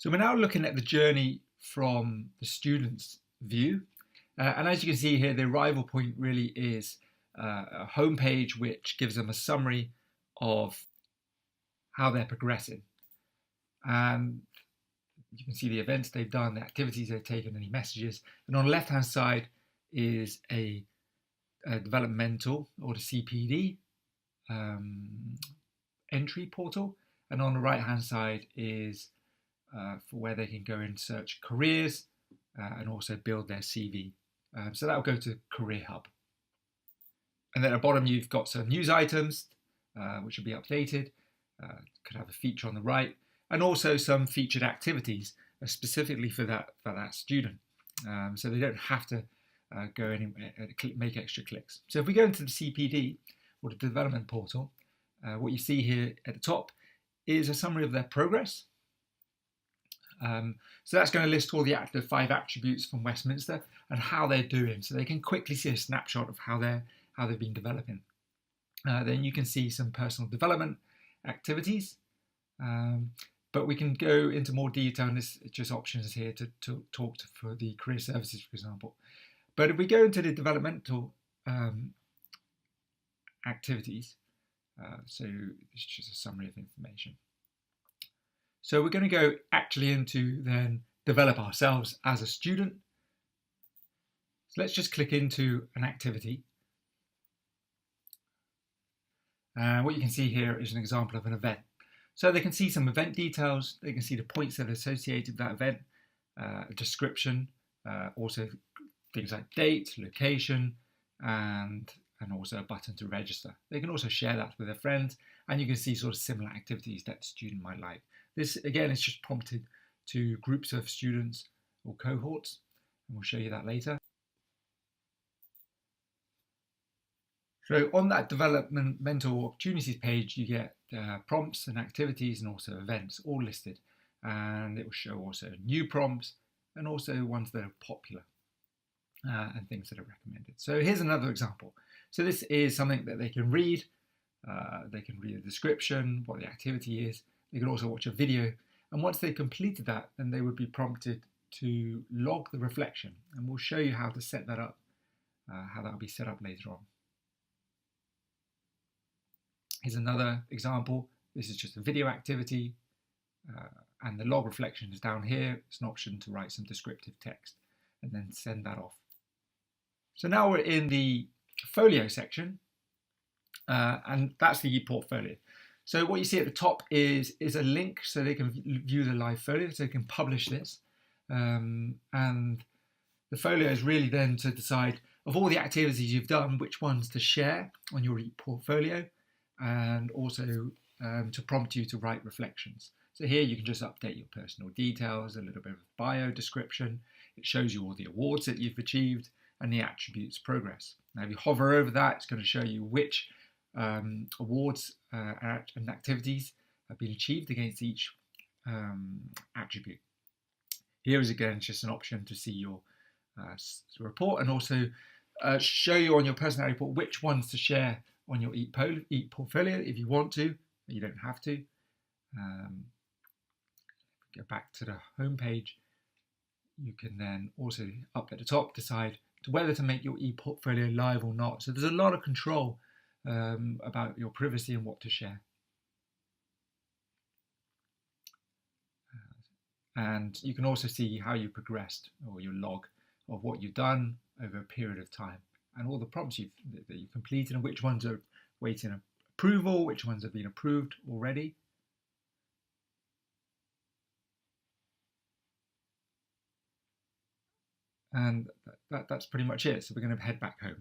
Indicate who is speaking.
Speaker 1: So we're now looking at the journey from the student's view. And as you can see here, the arrival point really is a homepage which gives them a summary of how they're progressing. And you can see the events they've done, the activities they've taken, any messages. And on the left-hand side is a developmental or the CPD entry portal. And on the right-hand side is for where they can go and search careers and also build their CV. So that will go to Career Hub. And then at the bottom, you've got some news items, which will be updated. Could have a feature on the right, and also some featured activities specifically for that student. So they don't have to go anywhere, make extra clicks. So if we go into the CPD or the development portal, what you see here at the top is a summary of their progress. So that's going to list all the 5 attributes from Westminster and how they're doing, so they can quickly see a snapshot of how they've been developing. Then you can see some personal development activities, but we can go into more detail, and this is just options here to talk for the career services, for example. But if we go into the developmental activities, so it's just a summary of information. So we're going to go actually into then develop ourselves as a student. So let's just click into an activity. And what you can see here is an example of an event. So they can see some event details, they can see the points that are associated with that event, a description, also things like date, location, and also a button to register. They can also share that with their friends, and you can see sort of similar activities that the student might like. This, again, is just prompted to groups of students or cohorts, and we'll show you that later. So on that developmental opportunities page, you get prompts and activities and also events all listed. And it will show also new prompts and also ones that are popular and things that are recommended. So here's another example. So this is something that they can read. They can read the description, what the activity is. They can also watch a video, and once they've completed that, then they would be prompted to log the reflection, and we'll show you how to set that up, how that will be set up later on. Here's another example. This is just a video activity, and the log reflection is down here. It's an option to write some descriptive text and then send that off. So now we're in the folio section, and that's the e-portfolio. So what you see at the top is a link so they can view the live folio, so they can publish this. And the folio is really then to decide, of all the activities you've done, which ones to share on your e-portfolio, and also to prompt you to write reflections. So here you can just update your personal details, a little bit of bio description. It shows you all the awards that you've achieved and the attributes progress. Now if you hover over that, it's going to show you which awards and activities have been achieved against each attribute. Here is again just an option to see your report, and also show you on your personality report which ones to share on your e-portfolio if you want to. You don't have to. Go back to the home page. You can then also up at the top decide whether to make your e-portfolio live or not. So there's a lot of control about your privacy and what to share. And you can also see how you progressed, or your log of what you've done over a period of time, and all the prompts that you've completed, and which ones are waiting approval, which ones have been approved already. And that's pretty much it. So we're going to head back home.